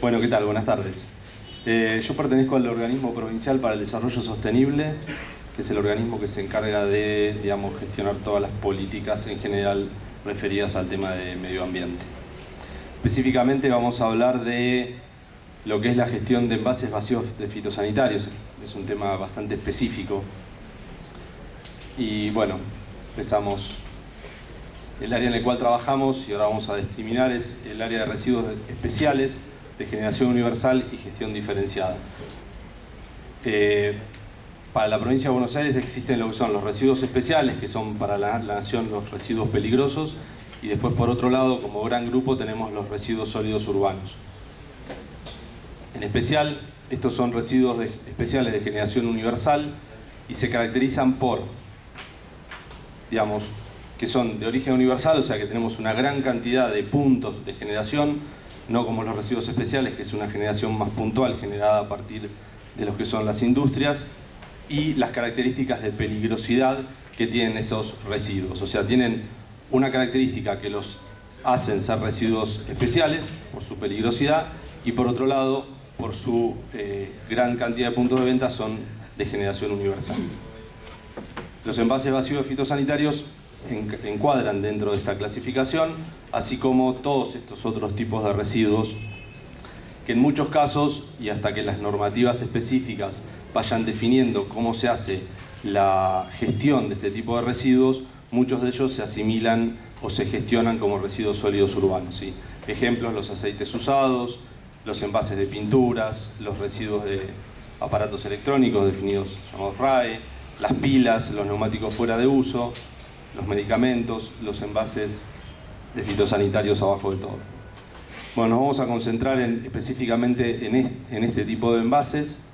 Bueno, ¿qué tal? Buenas tardes. Yo pertenezco al Organismo Provincial para el Desarrollo Sostenible, que es el organismo que se encarga de, gestionar todas las políticas en general referidas al tema de medio ambiente. Específicamente vamos a hablar de lo que es la gestión de envases vacíos de fitosanitarios. Es un tema bastante específico. Y bueno, empezamos. El área en el cual trabajamos, y ahora vamos a discriminar, es el área de residuos especiales, de generación universal y gestión diferenciada. Para la provincia de Buenos Aires existen lo que son los residuos especiales, que son para la nación los residuos peligrosos, y después por otro lado, como gran grupo, tenemos los residuos sólidos urbanos. En especial, estos son residuos especiales de generación universal y se caracterizan por, que son de origen universal, o sea que tenemos una gran cantidad de puntos de generación, no como los residuos especiales, que es una generación más puntual generada a partir de lo que son las industrias, y las características de peligrosidad que tienen esos residuos. O sea, tienen una característica que los hacen ser residuos especiales por su peligrosidad, y por otro lado, por su gran cantidad de puntos de venta, son de generación universal. Los envases vacíos de fitosanitarios encuadran dentro de esta clasificación, así como todos estos otros tipos de residuos que en muchos casos, y hasta que las normativas específicas vayan definiendo cómo se hace la gestión de este tipo de residuos, muchos de ellos se asimilan o se gestionan como residuos sólidos urbanos, ¿sí? Ejemplos: los aceites usados, los envases de pinturas, los residuos de aparatos electrónicos definidos llamados RAE, las pilas, los neumáticos fuera de uso, los medicamentos, los envases de fitosanitarios abajo de todo. Bueno, nos vamos a concentrar específicamente en este tipo de envases.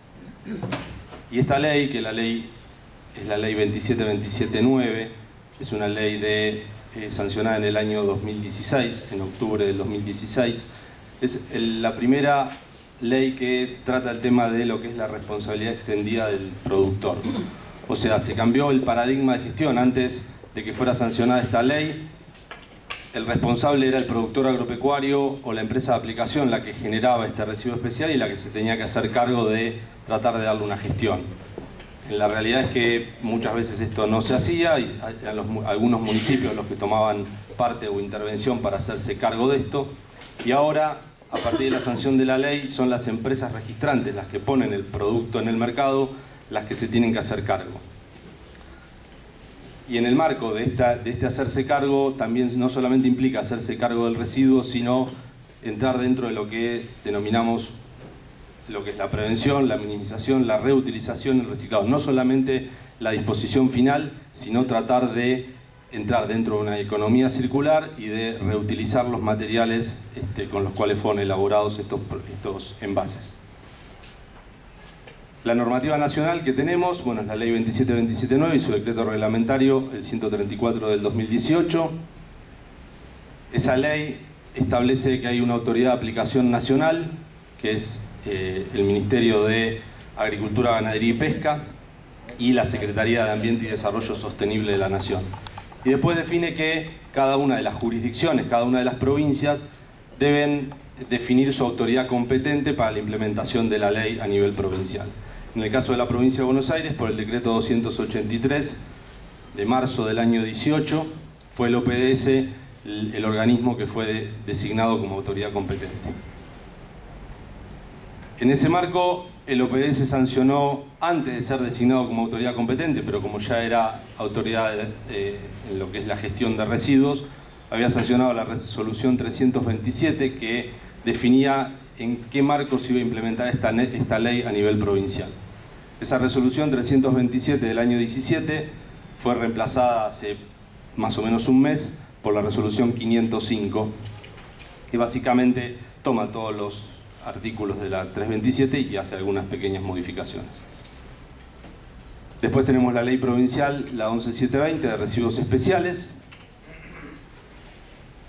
Y esta ley, que es la ley 27279, es una ley sancionada en el año 2016, en octubre del 2016. Es la primera ley que trata el tema de lo que es la responsabilidad extendida del productor. O sea, se cambió el paradigma de gestión. Antes de que fuera sancionada esta ley, el responsable era el productor agropecuario o la empresa de aplicación la que generaba este residuo especial y la que se tenía que hacer cargo de tratar de darle una gestión. La realidad es que muchas veces esto no se hacía, y algunos municipios los que tomaban parte o intervención para hacerse cargo de esto, y ahora, a partir de la sanción de la ley, son las empresas registrantes las que ponen el producto en el mercado, las que se tienen que hacer cargo. Y en el marco de este hacerse cargo, también no solamente implica hacerse cargo del residuo, sino entrar dentro de lo que denominamos lo que es la prevención, la minimización, la reutilización y el reciclado. No solamente la disposición final, sino tratar de entrar dentro de una economía circular y de reutilizar los materiales con los cuales fueron elaborados estos envases. La normativa nacional que tenemos, bueno, es la ley 27279 y su decreto reglamentario, el 134 del 2018. Esa ley establece que hay una autoridad de aplicación nacional, que es el Ministerio de Agricultura, Ganadería y Pesca y la Secretaría de Ambiente y Desarrollo Sostenible de la Nación. Y después define que cada una de las jurisdicciones, cada una de las provincias deben definir su autoridad competente para la implementación de la ley a nivel provincial. En el caso de la provincia de Buenos Aires, por el decreto 283 de marzo del año 18, fue el OPDS el organismo que fue designado como autoridad competente. En ese marco, el OPDS sancionó, antes de ser designado como autoridad competente, pero como ya era autoridad en lo que es la gestión de residuos, había sancionado la resolución 327 que definía en qué marco se iba a implementar esta ley a nivel provincial. Esa resolución 327 del año 17 fue reemplazada hace más o menos un mes por la resolución 505, que básicamente toma todos los artículos de la 327 y hace algunas pequeñas modificaciones. Después tenemos la ley provincial, la 11720 de residuos especiales,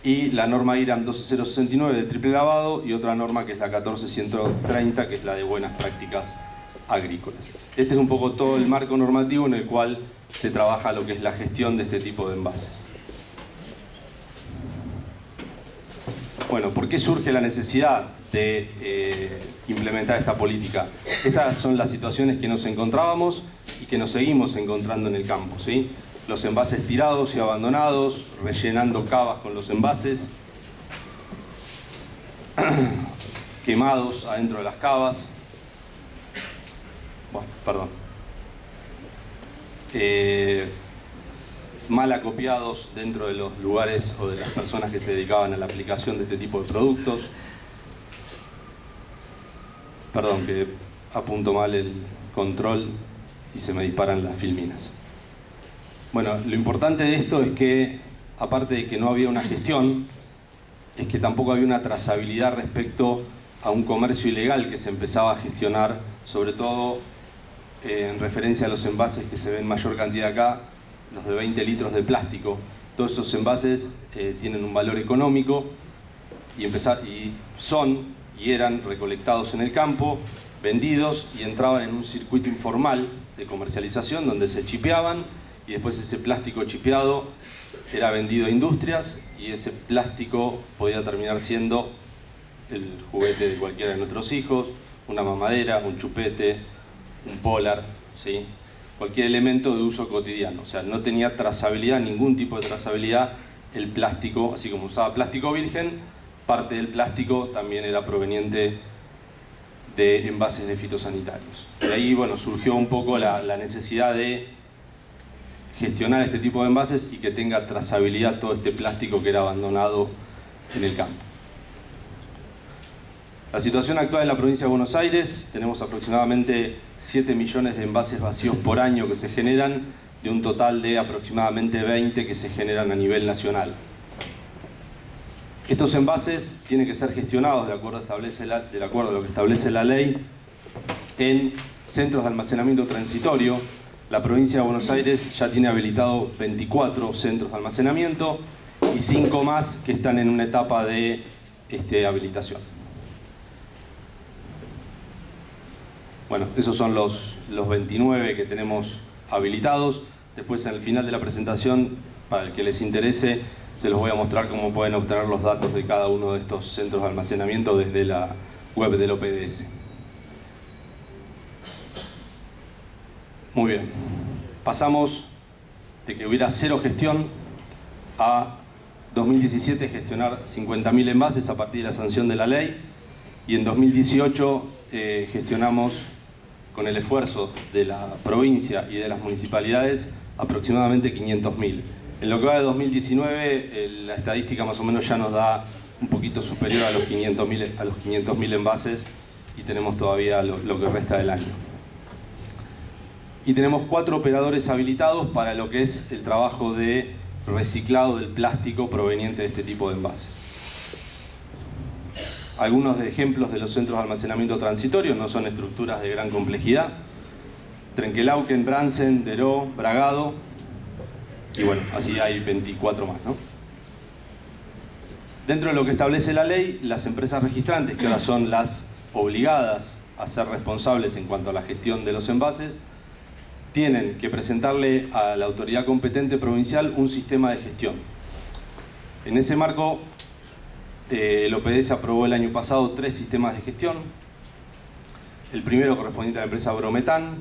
y la norma IRAM 12069 de triple lavado, y otra norma que es la 14130, que es la de buenas prácticas agrícolas. Este es un poco todo el marco normativo en el cual se trabaja lo que es la gestión de este tipo de envases. Bueno, ¿por qué surge la necesidad de implementar esta política? Estas son las situaciones que nos encontrábamos y que nos seguimos encontrando en el campo, ¿sí? Los envases tirados y abandonados, rellenando cavas con los envases, quemados adentro de las cavas. Bueno, perdón. Mal acopiados dentro de los lugares o de las personas que se dedicaban a la aplicación de este tipo de productos. Perdón, que apunto mal el control y se me disparan las filminas. Bueno, lo importante de esto es que, aparte de que no había una gestión, es que tampoco había una trazabilidad respecto a un comercio ilegal que se empezaba a gestionar, sobre todo en referencia a los envases que se ven en mayor cantidad acá, los de 20 litros de plástico. Todos esos envases tienen un valor económico y eran recolectados en el campo, vendidos y entraban en un circuito informal de comercialización donde se chipeaban y después ese plástico chipeado era vendido a industrias y ese plástico podía terminar siendo el juguete de cualquiera de nuestros hijos, una mamadera, un chupete, un polar, ¿sí? Cualquier elemento de uso cotidiano. O sea, no tenía trazabilidad, ningún tipo de trazabilidad el plástico, así como usaba plástico virgen, parte del plástico también era proveniente de envases de fitosanitarios. De ahí, bueno, surgió un poco la necesidad de gestionar este tipo de envases y que tenga trazabilidad todo este plástico que era abandonado en el campo. La situación actual en la provincia de Buenos Aires, tenemos aproximadamente 7 millones de envases vacíos por año que se generan, de un total de aproximadamente 20 que se generan a nivel nacional. Estos envases tienen que ser gestionados de acuerdo a lo que establece la ley en centros de almacenamiento transitorio. La provincia de Buenos Aires ya tiene habilitado 24 centros de almacenamiento y 5 más que están en una etapa de habilitación. Bueno, esos son los 29 que tenemos habilitados. Después, al final de la presentación, para el que les interese, se los voy a mostrar cómo pueden obtener los datos de cada uno de estos centros de almacenamiento desde la web del OPDS. Muy bien. Pasamos de que hubiera cero gestión a 2017 gestionar 50.000 envases a partir de la sanción de la ley, y en 2018 gestionamos, con el esfuerzo de la provincia y de las municipalidades, aproximadamente 500.000. En lo que va de 2019, la estadística más o menos ya nos da un poquito superior a los 500.000 envases y tenemos todavía lo que resta del año. Y tenemos 4 operadores habilitados para lo que es el trabajo de reciclado del plástico proveniente de este tipo de envases. Algunos de ejemplos de los centros de almacenamiento transitorio, no son estructuras de gran complejidad: Trenquelauquen, Bransen, Deró, Bragado, y bueno, así hay 24 más, ¿no? Dentro de lo que establece la ley, las empresas registrantes, que ahora son las obligadas a ser responsables en cuanto a la gestión de los envases, tienen que presentarle a la autoridad competente provincial un sistema de gestión. En ese marco, el OPDS aprobó el año pasado 3 sistemas de gestión. El primero correspondiente a la empresa Brometan,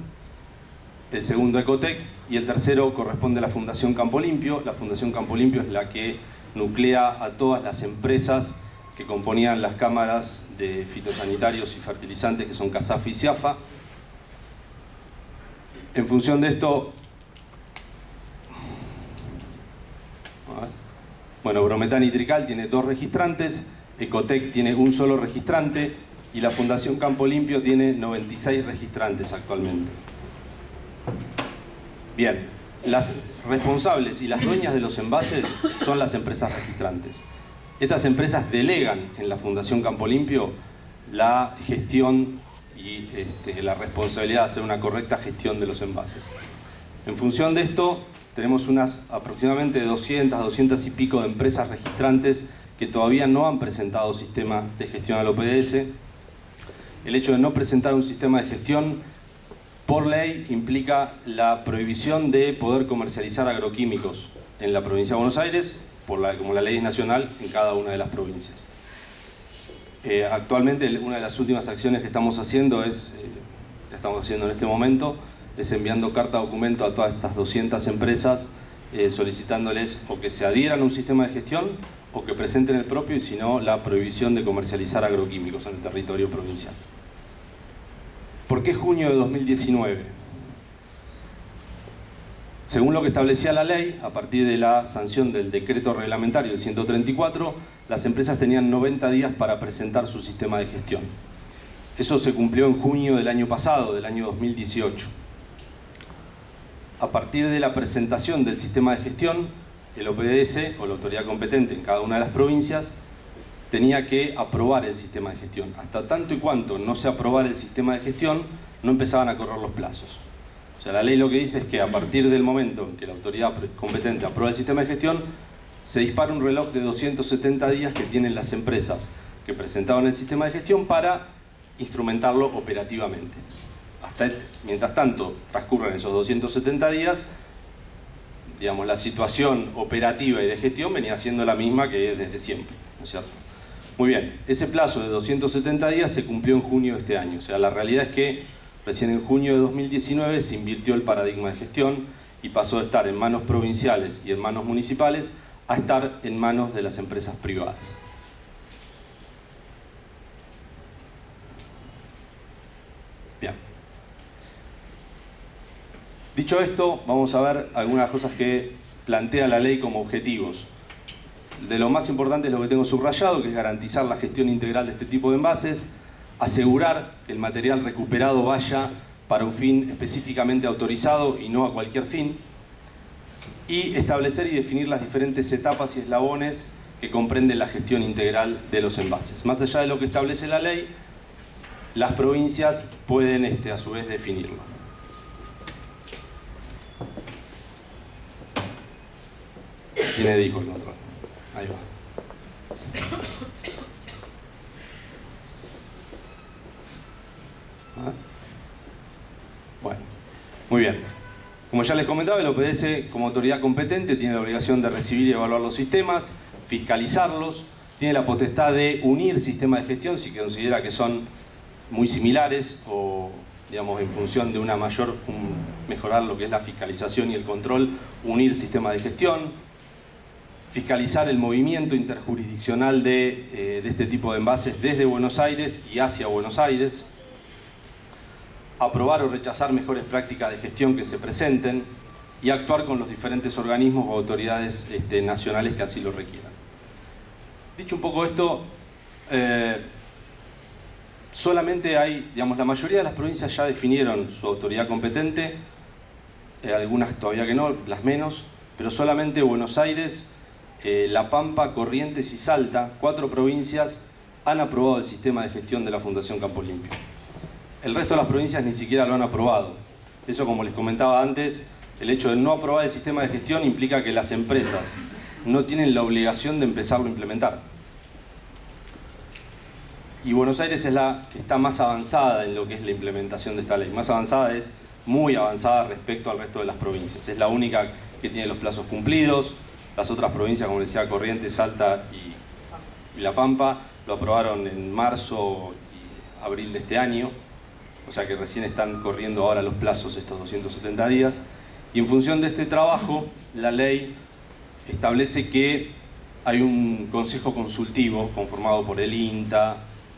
el segundo Ecotec y el tercero corresponde a la Fundación Campo Limpio. La Fundación Campo Limpio es la que nuclea a todas las empresas que componían las cámaras de fitosanitarios y fertilizantes, que son CASAF y CIAFA. En función de esto, bueno, Brometan y Trical tiene 2 registrantes, Ecotec tiene un solo registrante y la Fundación Campo Limpio tiene 96 registrantes actualmente. Bien, las responsables y las dueñas de los envases son las empresas registrantes. Estas empresas delegan en la Fundación Campo Limpio la gestión y la responsabilidad de hacer una correcta gestión de los envases. En función de esto, tenemos aproximadamente 200 y pico de empresas registrantes que todavía no han presentado sistema de gestión al OPDS. El hecho de no presentar un sistema de gestión, por ley, implica la prohibición de poder comercializar agroquímicos en la provincia de Buenos Aires, como la ley es nacional, en cada una de las provincias. Actualmente una de las últimas acciones que estamos haciendo en este momento, es enviando carta documento a todas estas 200 empresas solicitándoles o que se adhieran a un sistema de gestión o que presenten el propio, y si no, la prohibición de comercializar agroquímicos en el territorio provincial. ¿Por qué junio de 2019? Según lo que establecía la ley, a partir de la sanción del decreto reglamentario del 134, las empresas tenían 90 días para presentar su sistema de gestión. Eso se cumplió en junio del año pasado, del año 2018. A partir de la presentación del sistema de gestión, el OPDS, o la autoridad competente en cada una de las provincias, tenía que aprobar el sistema de gestión. Hasta tanto y cuanto no se aprobara el sistema de gestión, no empezaban a correr los plazos. O sea, la ley lo que dice es que a partir del momento en que la autoridad competente aprueba el sistema de gestión, se dispara un reloj de 270 días que tienen las empresas que presentaban el sistema de gestión para instrumentarlo operativamente. Mientras tanto transcurren esos 270 días, digamos, la situación operativa y de gestión venía siendo la misma que desde siempre, ¿no es cierto? Muy bien, ese plazo de 270 días se cumplió en junio de este año. O sea, la realidad es que recién en junio de 2019 se invirtió el paradigma de gestión y pasó de estar en manos provinciales y en manos municipales a estar en manos de las empresas privadas. Bien. Dicho esto, vamos a ver algunas cosas que plantea la ley como objetivos. De lo más importante es lo que tengo subrayado, que es garantizar la gestión integral de este tipo de envases, asegurar que el material recuperado vaya para un fin específicamente autorizado y no a cualquier fin, y establecer y definir las diferentes etapas y eslabones que comprenden la gestión integral de los envases. Más allá de lo que establece la ley, las provincias pueden a su vez definirlo. Tiene dijo el otro. Ahí va. Bueno, muy bien. Como ya les comentaba, el OPDS como autoridad competente tiene la obligación de recibir y evaluar los sistemas, fiscalizarlos, tiene la potestad de unir sistemas de gestión si considera que son muy similares o, digamos, en función de mejorar lo que es la fiscalización y el control, unir sistemas de gestión, fiscalizar el movimiento interjurisdiccional de este tipo de envases desde Buenos Aires y hacia Buenos Aires, aprobar o rechazar mejores prácticas de gestión que se presenten y actuar con los diferentes organismos o autoridades nacionales que así lo requieran. Dicho un poco esto, solamente hay, digamos, la mayoría de las provincias ya definieron su autoridad competente, algunas todavía que no, las menos, pero solamente Buenos Aires, La Pampa, Corrientes y Salta, 4 provincias, han aprobado el sistema de gestión de la Fundación Campo Limpio. El resto de las provincias ni siquiera lo han aprobado. Eso, como les comentaba antes, el hecho de no aprobar el sistema de gestión implica que las empresas no tienen la obligación de empezarlo a implementar. Y Buenos Aires es la que está más avanzada en lo que es la implementación de esta ley. Más avanzada es muy avanzada respecto al resto de las provincias. Es la única que tiene los plazos cumplidos. Las otras provincias, como les decía, Corrientes, Salta y La Pampa, lo aprobaron en marzo y abril de este año. O sea que recién están corriendo ahora los plazos, estos 270 días. Y en función de este trabajo, la ley establece que hay un consejo consultivo conformado por el INTA,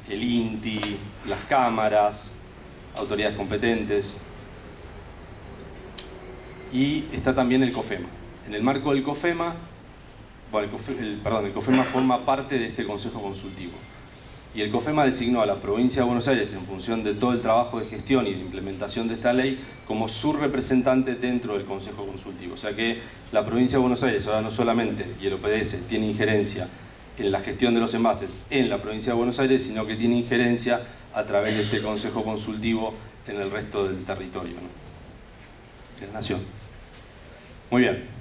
el INTI, las cámaras, autoridades competentes, y está también el COFEMA. En el marco del COFEMA, el COFEMA forma parte de este consejo consultivo. Y el COFEMA designó a la provincia de Buenos Aires, en función de todo el trabajo de gestión y de implementación de esta ley, como su representante dentro del consejo consultivo. O sea que la provincia de Buenos Aires ahora no solamente, y el OPDS, tiene injerencia en la gestión de los envases en la provincia de Buenos Aires, sino que tiene injerencia a través de este consejo consultivo en el resto del territorio, ¿no?, de la nación. Muy bien.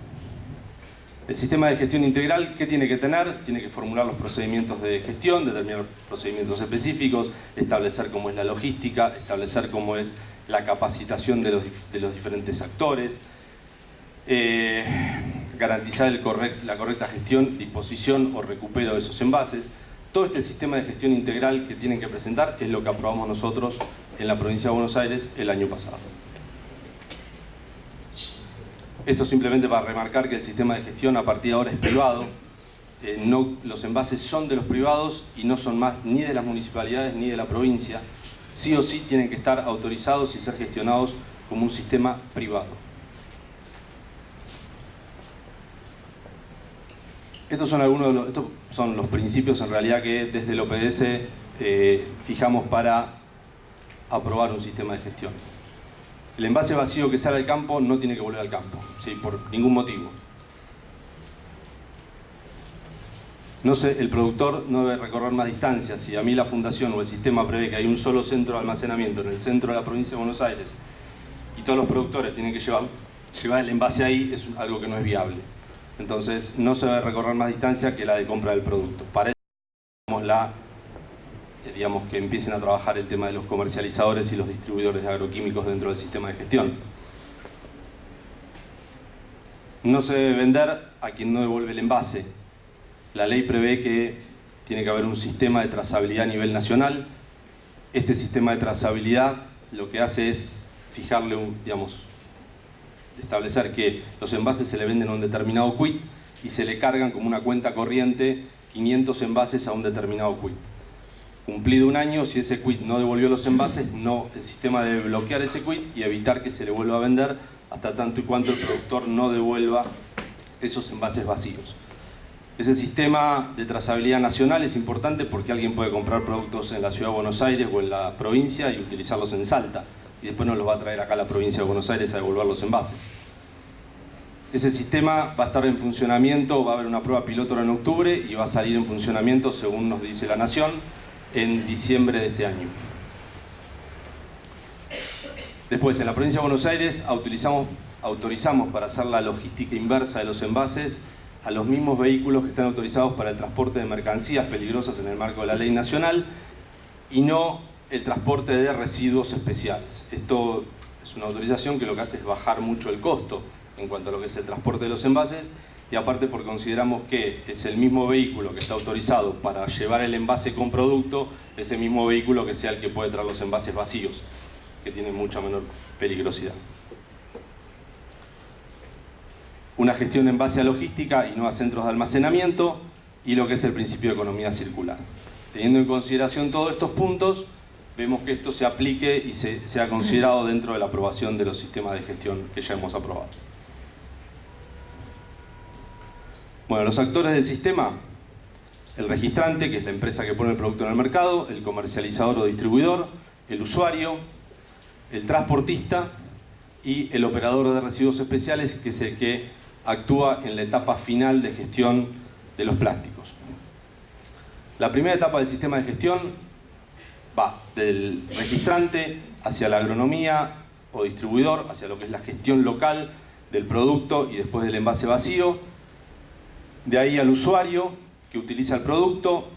El sistema de gestión integral, ¿qué tiene que tener? Tiene que formular los procedimientos de gestión, determinar procedimientos específicos, establecer cómo es la logística, establecer cómo es la capacitación de los diferentes actores, garantizar la correcta gestión, disposición o recupero de esos envases, Todo este sistema de gestión integral que tienen que presentar es lo que aprobamos nosotros en la provincia de Buenos Aires el año pasado. Esto simplemente para remarcar que el sistema de gestión a partir de ahora es privado. Los envases son de los privados y no son más ni de las municipalidades ni de la provincia. Sí o sí tienen que estar autorizados y ser gestionados como un sistema privado. Estos son los principios en realidad que desde el OPDS fijamos para aprobar un sistema de gestión. El envase vacío que sale al campo no tiene que volver al campo, ¿sí? Por ningún motivo. El productor no debe recorrer más distancias. Si a mí la fundación o el sistema prevé que hay un solo centro de almacenamiento en el centro de la provincia de Buenos Aires y todos los productores tienen que llevar el envase ahí, es algo que no es viable. Entonces no se debe recorrer más distancia que la de compra del producto. Para eso digamos que empiecen a trabajar el tema de los comercializadores y los distribuidores de agroquímicos dentro del sistema de gestión. No se debe vender a quien no devuelve el envase. La ley prevé que tiene que haber un sistema de trazabilidad a nivel nacional. Este sistema de trazabilidad lo que hace es fijarle establecer que los envases se le venden a un determinado quit y se le cargan como una cuenta corriente 500 envases a un determinado quit. Cumplido un año, si ese quit no devolvió los envases, el sistema debe bloquear ese quit y evitar que se le vuelva a vender hasta tanto y cuanto el productor no devuelva esos envases vacíos. Ese sistema de trazabilidad nacional es importante porque alguien puede comprar productos en la ciudad de Buenos Aires o en la provincia y utilizarlos en Salta y después nos los va a traer acá a la provincia de Buenos Aires a devolver los envases. Ese sistema va a estar en funcionamiento, va a haber una prueba piloto en octubre y va a salir en funcionamiento, según nos dice la Nación, en diciembre de este año. Después, en la provincia de Buenos Aires autorizamos para hacer la logística inversa de los envases a los mismos vehículos que están autorizados para el transporte de mercancías peligrosas en el marco de la ley nacional y no el transporte de residuos especiales. Esto es una autorización que lo que hace es bajar mucho el costo en cuanto a lo que es el transporte de los envases y aparte porque consideramos que es el mismo vehículo que está autorizado para llevar el envase con producto, ese mismo vehículo que sea el que puede traer los envases vacíos, que tienen mucha menor peligrosidad. Una gestión en base a logística y no a centros de almacenamiento y lo que es el principio de economía circular. Teniendo en consideración todos estos puntos, vemos que esto se aplique y sea considerado dentro de la aprobación de los sistemas de gestión que ya hemos aprobado. Bueno, los actores del sistema, el registrante, que es la empresa que pone el producto en el mercado, el comercializador o distribuidor, el usuario, el transportista y el operador de residuos especiales, que es el que actúa en la etapa final de gestión de los plásticos. La primera etapa del sistema de gestión va del registrante hacia la agronomía o distribuidor, hacia lo que es la gestión local del producto y después del envase vacío. De ahí al usuario que utiliza el producto.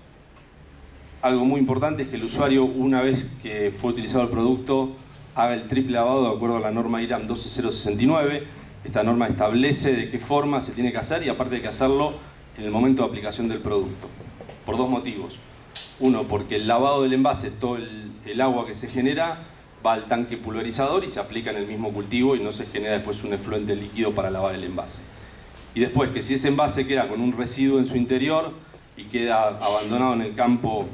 Algo muy importante es que el usuario, una vez que fue utilizado el producto, haga el triple lavado de acuerdo a la norma IRAM 12069. Esta norma establece de qué forma se tiene que hacer y aparte hay que hacerlo en el momento de aplicación del producto. Por dos motivos. Uno, porque el lavado del envase, todo el agua que se genera, va al tanque pulverizador y se aplica en el mismo cultivo y no se genera después un efluente líquido para lavar el envase. Y después que si ese envase queda con un residuo en su interior y queda abandonado en el campo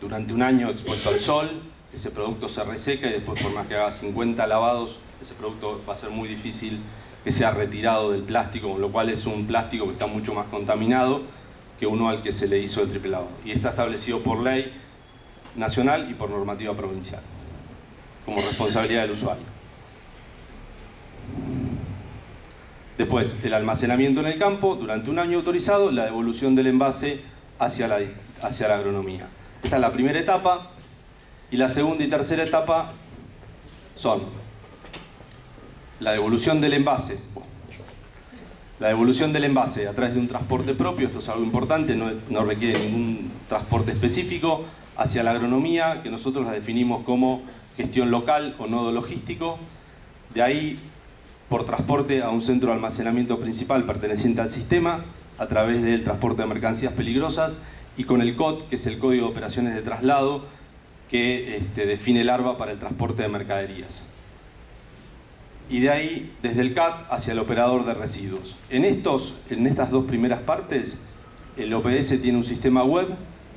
durante un año expuesto al sol, ese producto se reseca y después por más que haga 50 lavados, ese producto va a ser muy difícil que sea retirado del plástico, con lo cual es un plástico que está mucho más contaminado que uno al que se le hizo el triple lavado. Y está establecido por ley nacional y por normativa provincial, como responsabilidad del usuario. Después, el almacenamiento en el campo durante un año autorizado, la devolución del envase hacia la agronomía. Esta es la primera etapa. Y la segunda y tercera etapa son la devolución del envase. La devolución del envase a través de un transporte propio, esto es algo importante, no requiere ningún transporte específico, hacia la agronomía, que nosotros la definimos como gestión local o nodo logístico. De ahí, por transporte a un centro de almacenamiento principal perteneciente al sistema, a través del transporte de mercancías peligrosas, y con el COT, que es el Código de Operaciones de Traslado, que define el ARBA para el transporte de mercaderías. Y de ahí, desde el CAT hacia el operador de residuos. En estas dos primeras partes, el OPS tiene un sistema web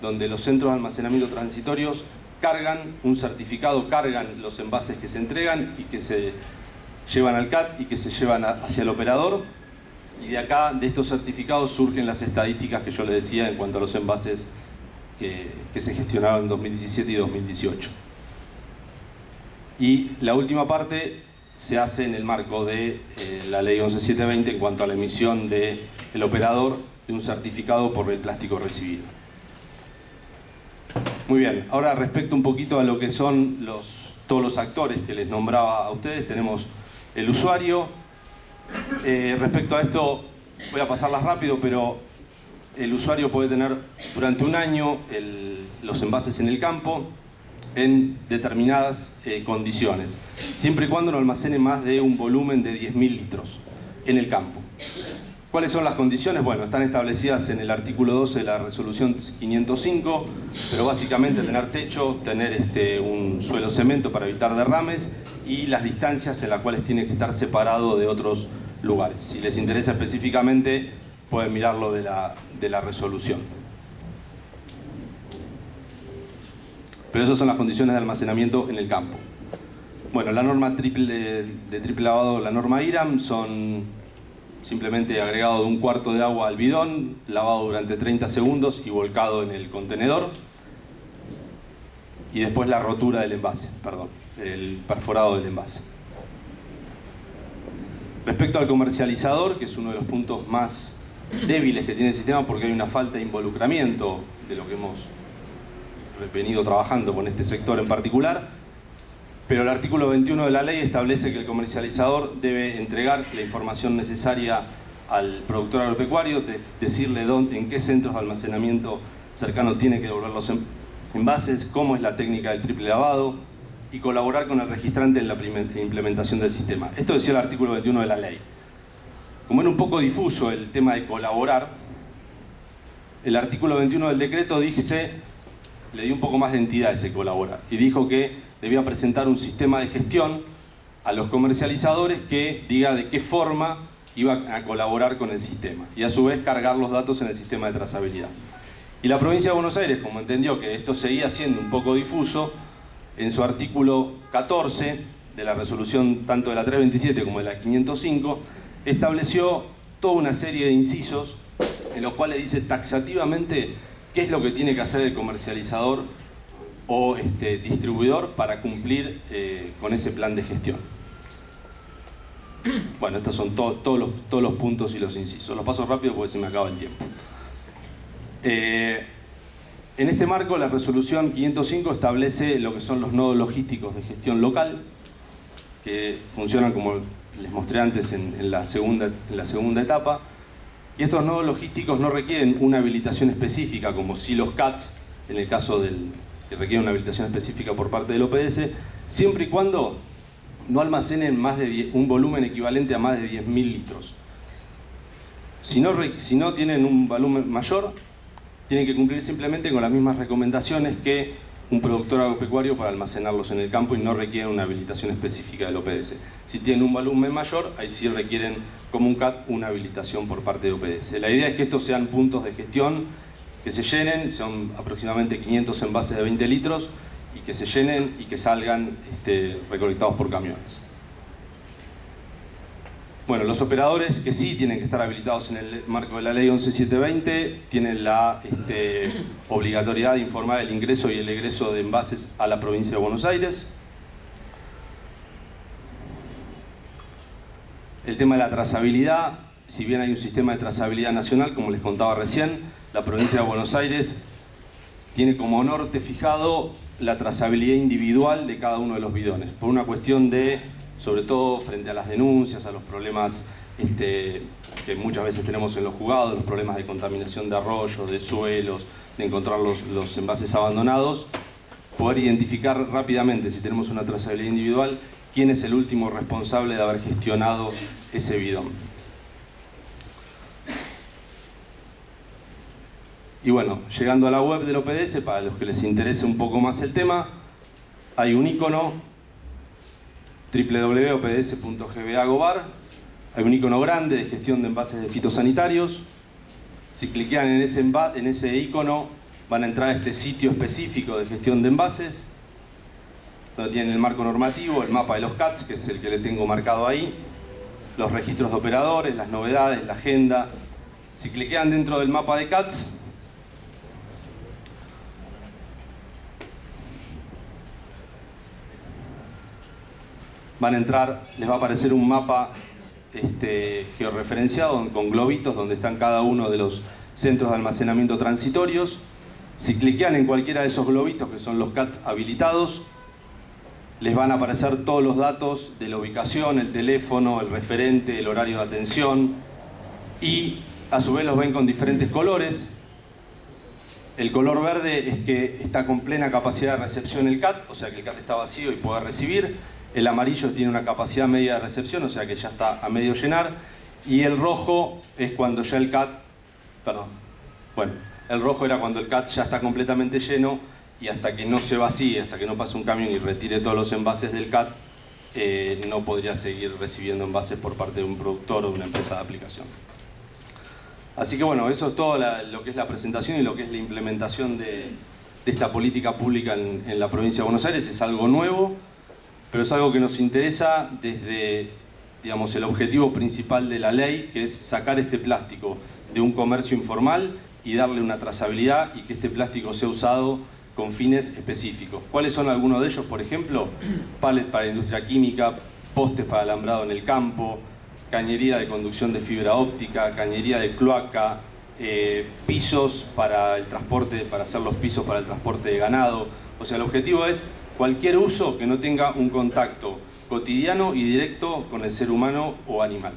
donde los centros de almacenamiento transitorios cargan un certificado, cargan los envases que se entregan y que se llevan al CAT y que se llevan hacia el operador. Y de acá, de estos certificados, surgen las estadísticas que yo les decía en cuanto a los envases que se gestionaron en 2017 y 2018. Y la última parte se hace en el marco de la ley 11720 en cuanto a la emisión del operador de un certificado por el plástico recibido. Muy bien, ahora respecto un poquito a lo que son todos los actores que les nombraba a ustedes, tenemos el usuario. Respecto a esto, voy a pasarlas rápido, pero el usuario puede tener durante un año los envases en el campo en determinadas condiciones, siempre y cuando no almacene más de un volumen de 10.000 litros en el campo. ¿Cuáles son las condiciones? Bueno, están establecidas en el artículo 12 de la resolución 505, pero básicamente tener techo, tener un suelo cemento para evitar derrames y las distancias en las cuales tiene que estar separado de otros lugares. Si les interesa específicamente, pueden mirarlo de la resolución. Pero esas son las condiciones de almacenamiento en el campo. Bueno, la norma de triple lavado, la norma IRAM, son simplemente agregado de un cuarto de agua al bidón, lavado durante 30 segundos y volcado en el contenedor. Y después la rotura del envase, el perforado del envase. Respecto al comercializador, que es uno de los puntos más débiles que tiene el sistema porque hay una falta de involucramiento de lo que hemos venido trabajando con este sector en particular, pero el artículo 21 de la ley establece que el comercializador debe entregar la información necesaria al productor agropecuario, decirle en qué centros de almacenamiento cercano tiene que devolver los envases, cómo es la técnica del triple lavado y colaborar con el registrante en la implementación del sistema. Esto decía el artículo 21 de la ley. Como era un poco difuso el tema de colaborar, el artículo 21 del decreto le dio un poco más de entidad a ese colaborar y dijo que debía presentar un sistema de gestión a los comercializadores que diga de qué forma iba a colaborar con el sistema y a su vez cargar los datos en el sistema de trazabilidad. Y la provincia de Buenos Aires, como entendió que esto seguía siendo un poco difuso, en su artículo 14 de la resolución tanto de la 327 como de la 505, estableció toda una serie de incisos en los cuales dice taxativamente qué es lo que tiene que hacer el comercializador o distribuidor para cumplir con ese plan de gestión. Bueno, estos son todos los puntos y los incisos. Los paso rápido porque se me acaba el tiempo. En este marco, la resolución 505 establece lo que son los nodos logísticos de gestión local, que funcionan como les mostré antes en la segunda etapa. Y estos nodos logísticos no requieren una habilitación específica, como si los CATs, en el caso que requieren una habilitación específica por parte del OPS, siempre y cuando no almacenen más de un volumen equivalente a más de 10.000 litros. Si no tienen un volumen mayor, tienen que cumplir simplemente con las mismas recomendaciones que un productor agropecuario para almacenarlos en el campo y no requieren una habilitación específica del OPS. Si tienen un volumen mayor, ahí sí requieren, como un CAT, una habilitación por parte de OPS. La idea es que estos sean puntos de gestión que se llenen, son aproximadamente 500 envases de 20 litros, y que se llenen y que salgan recolectados por camiones. Bueno, los operadores que sí tienen que estar habilitados en el marco de la ley 11720 tienen la obligatoriedad de informar el ingreso y el egreso de envases a la provincia de Buenos Aires. El tema de la trazabilidad, si bien hay un sistema de trazabilidad nacional, como les contaba recién, la provincia de Buenos Aires tiene como norte fijado la trazabilidad individual de cada uno de los bidones, por una cuestión de, sobre todo frente a las denuncias, a los problemas que muchas veces tenemos en los juzgados, los problemas de contaminación de arroyos, de suelos, de encontrar los envases abandonados, poder identificar rápidamente, si tenemos una trazabilidad individual, quién es el último responsable de haber gestionado ese bidón. Y bueno, llegando a la web del OPDS, para los que les interese un poco más el tema, hay un icono www.opds.gba.gobar, hay un icono grande de gestión de envases de fitosanitarios. Si cliquean en ese icono, van a entrar a este sitio específico de gestión de envases, donde tienen el marco normativo, el mapa de los CATs, que es el que le tengo marcado ahí, los registros de operadores, las novedades, la agenda. Si cliquean dentro del mapa de CATs, van a entrar, les va a aparecer un mapa georreferenciado con globitos donde están cada uno de los centros de almacenamiento transitorios. Si cliquean en cualquiera de esos globitos, que son los CATs habilitados, les van a aparecer todos los datos de la ubicación, el teléfono, el referente, el horario de atención, y a su vez los ven con diferentes colores. El color verde es que está con plena capacidad de recepción el CAT, o sea que el CAT está vacío y puede recibir. El amarillo tiene una capacidad media de recepción, o sea que ya está a medio llenar. Y el rojo es cuando ya el CAT, el rojo era cuando el CAT ya está completamente lleno, y hasta que no se vacíe, hasta que no pase un camión y retire todos los envases del CAT, no podría seguir recibiendo envases por parte de un productor o de una empresa de aplicación. Así que bueno, eso es todo lo que es la presentación y lo que es la implementación de esta política pública en la provincia de Buenos Aires. Es algo nuevo, pero es algo que nos interesa desde, digamos, el objetivo principal de la ley, que es sacar este plástico de un comercio informal y darle una trazabilidad y que este plástico sea usado con fines específicos. ¿Cuáles son algunos de ellos? Por ejemplo, palets para la industria química, postes para alambrado en el campo, cañería de conducción de fibra óptica, cañería de cloaca, pisos para el transporte, para hacer los pisos para el transporte de ganado. O sea, el objetivo es cualquier uso que no tenga un contacto cotidiano y directo con el ser humano o animal,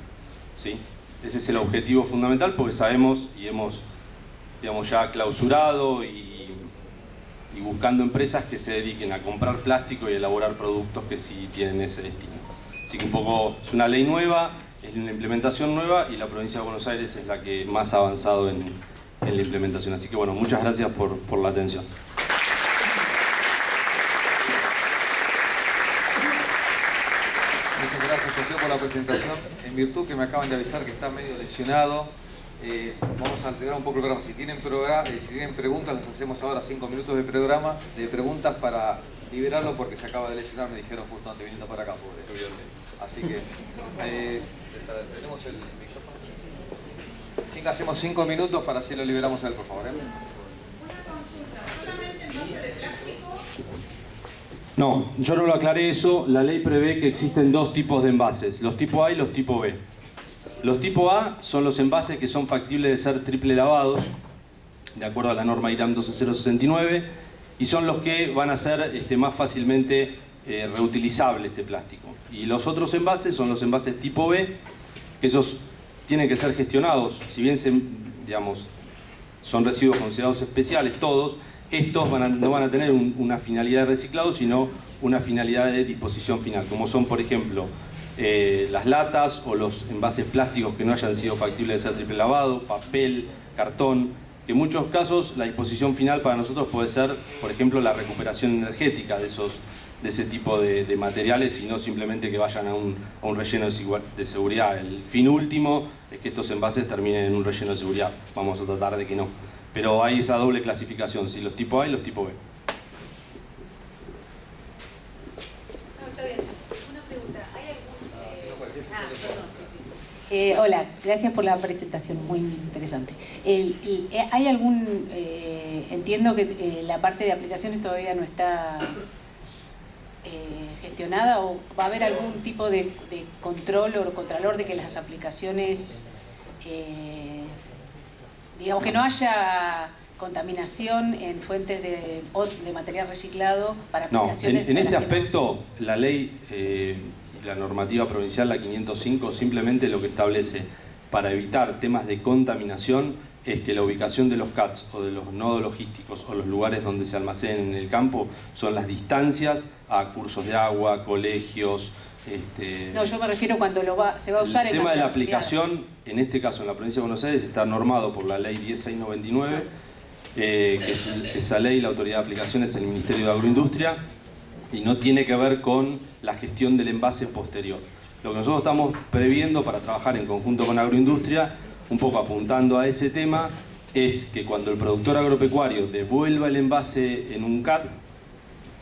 ¿sí? Ese es el objetivo fundamental, porque sabemos y hemos, digamos, ya clausurado y buscando empresas que se dediquen a comprar plástico y elaborar productos que sí tienen ese destino. Así que un poco es una ley nueva, es una implementación nueva, y la provincia de Buenos Aires es la que más ha avanzado en la implementación. Así que bueno, muchas gracias por la atención. Muchas gracias, José, por la presentación. En virtud que me acaban de avisar que está medio lesionado, vamos a alterar un poco el programa. Si tienen preguntas, las hacemos ahora 5 minutos de programa, de preguntas para liberarlo, porque se acaba de lesionar, me dijeron justo antes viniendo para acá, pobre. Así que tenemos el micrófono. Hacemos 5 minutos para así lo liberamos a él, por favor. Una consulta, ¿solamente envase de plástico? No, yo no lo aclaré eso. La ley prevé que existen dos tipos de envases, los tipo A y los tipo B. Los tipo A son los envases que son factibles de ser triple lavados, de acuerdo a la norma IRAM 12069, y son los que van a ser más fácilmente reutilizable este plástico. Y los otros envases son los envases tipo B, que esos tienen que ser gestionados. Si bien son residuos considerados especiales todos, estos no van a tener una finalidad de reciclado, sino una finalidad de disposición final, como son, por ejemplo, las latas o los envases plásticos que no hayan sido factibles de ser triple lavado, papel, cartón, que en muchos casos la disposición final para nosotros puede ser, por ejemplo, la recuperación energética de ese tipo de materiales, y no simplemente que vayan a un relleno de seguridad. El fin último es que estos envases terminen en un relleno de seguridad. Vamos a tratar de que no. Pero hay esa doble clasificación, ¿sí? Los tipo A y los tipo B. No, está bien. Una pregunta. ¿Hay algún...? Hola, gracias por la presentación, muy interesante. ¿Hay algún... entiendo que la parte de aplicaciones todavía no está gestionada, o va a haber algún tipo de control o contralor de que las aplicaciones, digamos, que no haya contaminación en fuentes de material reciclado para aplicaciones? No, en este aspecto la ley, la normativa provincial, la 505, simplemente lo que establece para evitar temas de contaminación es que la ubicación de los CATs o de los nodos logísticos o los lugares donde se almacenen en el campo son las distancias a cursos de agua, colegios. No, yo me refiero cuando se va a usar el tema de la aplicación, en este caso en la provincia de Buenos Aires, está normado por la ley 10699, esa ley, la autoridad de aplicación es el Ministerio de Agroindustria y no tiene que ver con la gestión del envase posterior. Lo que nosotros estamos previendo para trabajar en conjunto con Agroindustria, un poco apuntando a ese tema, es que cuando el productor agropecuario devuelva el envase en un CAT,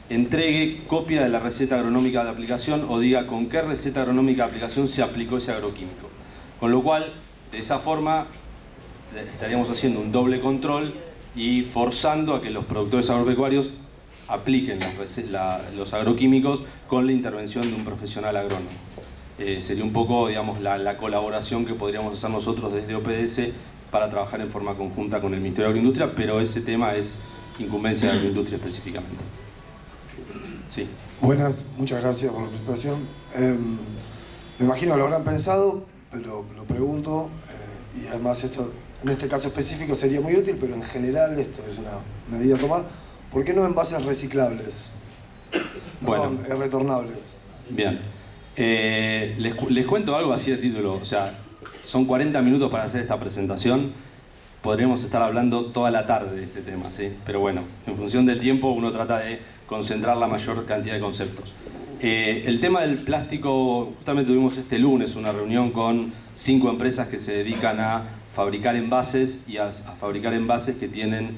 entregue copia de la receta agronómica de aplicación o diga con qué receta agronómica de aplicación se aplicó ese agroquímico. Con lo cual, de esa forma, estaríamos haciendo un doble control y forzando a que los productores agropecuarios apliquen los agroquímicos con la intervención de un profesional agrónomo. Sería un poco, digamos, la colaboración que podríamos hacer nosotros desde OPDS para trabajar en forma conjunta con el Ministerio de Agroindustria, pero ese tema es incumbencia de Agroindustria específicamente. Sí. Buenas, muchas gracias por la presentación. Me imagino que lo habrán pensado, pero lo pregunto, y además esto en este caso específico sería muy útil, pero en general esto es una medida a tomar. ¿Por qué no envases reciclables? Bueno, Perdón, retornables. Bien. Les cuento algo así de título. O sea, son 40 minutos para hacer esta presentación. Podríamos estar hablando toda la tarde de este tema, ¿sí? Pero bueno, en función del tiempo uno trata de concentrar la mayor cantidad de conceptos. El tema del plástico, justamente tuvimos este lunes una reunión con 5 empresas que se dedican a fabricar envases y a fabricar envases que tienen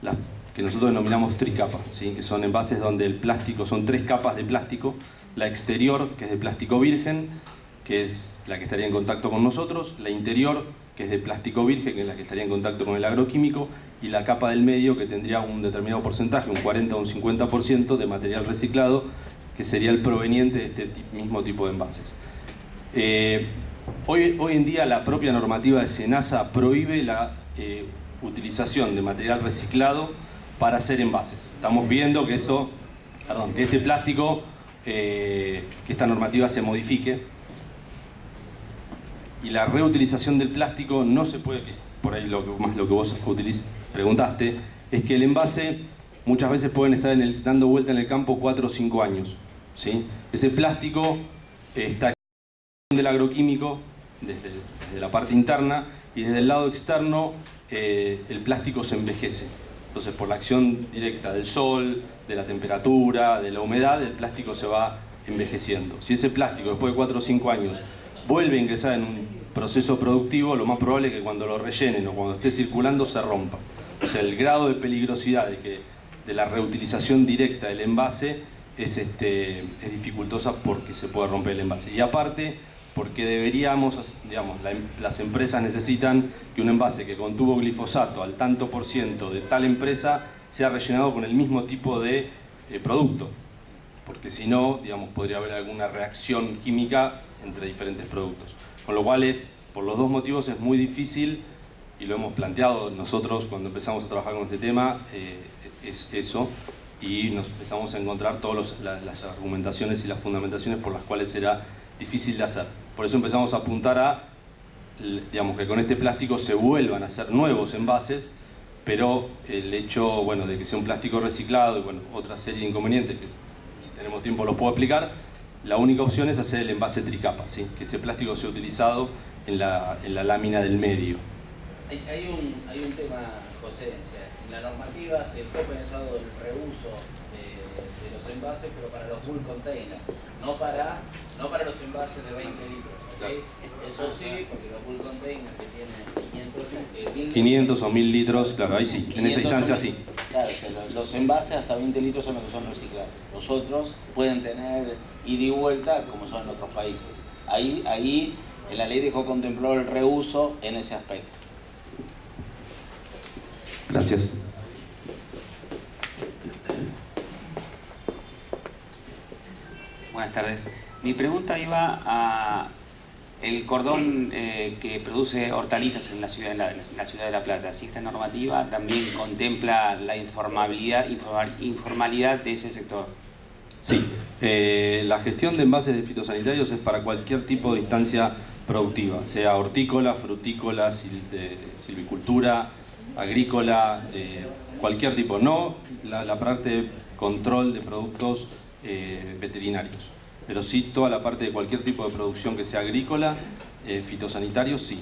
las que nosotros denominamos tricapas, ¿sí? Que son envases donde el plástico, son 3 capas de plástico, la exterior, que es de plástico virgen, que es la que estaría en contacto con nosotros, la interior, que es de plástico virgen, que es la que estaría en contacto con el agroquímico, y la capa del medio, que tendría un determinado porcentaje, un 40 o un 50% de material reciclado, que sería el proveniente de este mismo tipo de envases. Hoy en día la propia normativa de SENASA prohíbe la utilización de material reciclado para hacer envases. Estamos viendo que que este plástico, que esta normativa se modifique y la reutilización del plástico no se puede, por ahí lo que vos preguntaste, es que el envase muchas veces pueden estar dando vuelta en el campo 4 o 5 años, ¿sí? Ese plástico está del agroquímico desde la parte interna y desde el lado externo el plástico se envejece. Entonces, por la acción directa del sol, de la temperatura, de la humedad, el plástico se va envejeciendo. Si ese plástico después de 4 o 5 años vuelve a ingresar en un proceso productivo, lo más probable es que cuando lo rellenen o cuando esté circulando se rompa. O sea, el grado de peligrosidad de la reutilización directa del envase es dificultosa porque se puede romper el envase. Y aparte, porque deberíamos, digamos, las empresas necesitan que un envase que contuvo glifosato al tanto por ciento de tal empresa sea rellenado con el mismo tipo de producto. Porque si no, digamos, podría haber alguna reacción química entre diferentes productos. Con lo cual por los dos motivos es muy difícil, y lo hemos planteado nosotros cuando empezamos a trabajar con este tema, es eso, y nos empezamos a encontrar todas las argumentaciones y las fundamentaciones por las cuales era difícil de hacer. Por eso empezamos a apuntar a, digamos, que con este plástico se vuelvan a hacer nuevos envases, pero el hecho, bueno, de que sea un plástico reciclado y, bueno, otra serie de inconvenientes que si tenemos tiempo los puedo explicar, la única opción es hacer el envase tricapa, ¿sí? Que este plástico sea utilizado en la lámina del medio. Hay un tema, José, o sea, en la normativa se está pensado el reuso de los envases, pero para los bulk containers, no para los envases de 20 litros. ¿Okay? Eso sí, porque los bulk containers que tienen 500 o 1000 litros, claro, ahí sí, en esa instancia sí. Claro, los envases hasta 20 litros son los que son reciclables. Los otros pueden tener ida y vuelta como son en otros países. Ahí en la ley dejó contemplado el reuso en ese aspecto. Gracias. Buenas tardes. Mi pregunta iba a el cordón que produce hortalizas en la ciudad de La Plata. Si esta normativa también contempla la informalidad de ese sector. Sí, la gestión de envases de fitosanitarios es para cualquier tipo de instancia productiva, sea hortícola, frutícola, silvicultura, agrícola, cualquier tipo, no la parte de control de productos veterinarios, pero sí toda la parte de cualquier tipo de producción que sea agrícola, fitosanitario, sí.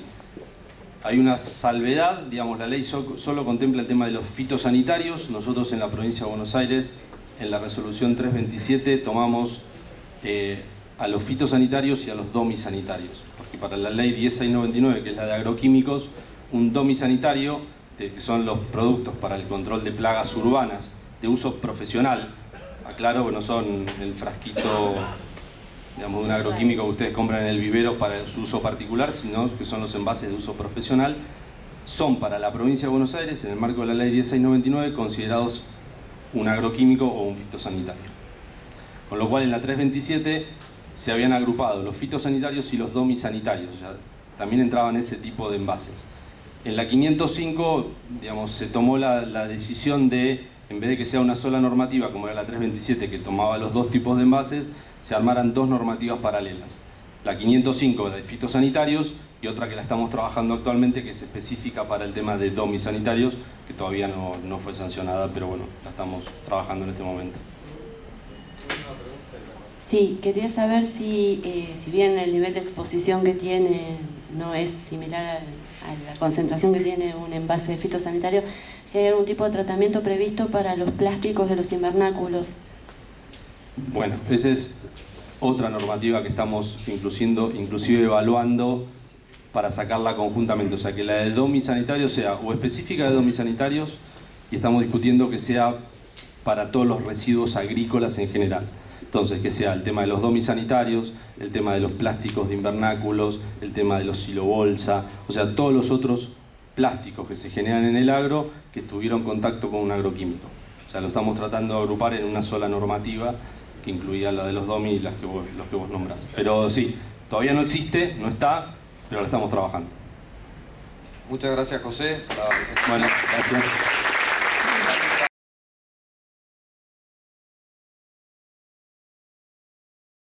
hay una salvedad, digamos, la ley solo contempla el tema de los fitosanitarios. Nosotros en la provincia de Buenos Aires, en la resolución 327, tomamos a los fitosanitarios y a los domisanitarios. Porque para la ley 10699, que es la de agroquímicos, un domisanitario, que son los productos para el control de plagas urbanas de uso profesional, aclaro que no son el frasquito, digamos, de un agroquímico que ustedes compran en el vivero para su uso particular, sino que son los envases de uso profesional, son para la provincia de Buenos Aires, en el marco de la ley 10699, considerados un agroquímico o un fitosanitario. Con lo cual en la 327 se habían agrupado los fitosanitarios y los domisanitarios, o sea, también entraban ese tipo de envases. En la 505, digamos, se tomó la decisión de, en vez de que sea una sola normativa, como era la 327, que tomaba los dos tipos de envases, se armaran dos normativas paralelas. La 505, la de fitosanitarios, y otra que la estamos trabajando actualmente, que es específica para el tema de domisanitarios, que todavía no fue sancionada, pero bueno, la estamos trabajando en este momento. Sí, quería saber si bien el nivel de exposición que tiene no es similar a la concentración que tiene un envase fitosanitario, si hay algún tipo de tratamiento previsto para los plásticos de los invernáculos. Bueno, esa es otra normativa que estamos inclusive evaluando para sacarla conjuntamente, o sea que la de domisanitarios sea o específica de domisanitarios, y estamos discutiendo que sea para todos los residuos agrícolas en general. Entonces, que sea el tema de los domisanitarios, el tema de los plásticos de invernáculos, el tema de los silobolsa, o sea, todos los otros plásticos que se generan en el agro que tuvieron contacto con un agroquímico. O sea, lo estamos tratando de agrupar en una sola normativa que incluía la de los domi y los que vos nombrás. Pero sí, todavía no existe, no está, pero lo estamos trabajando. Muchas gracias, José. Bueno, gracias.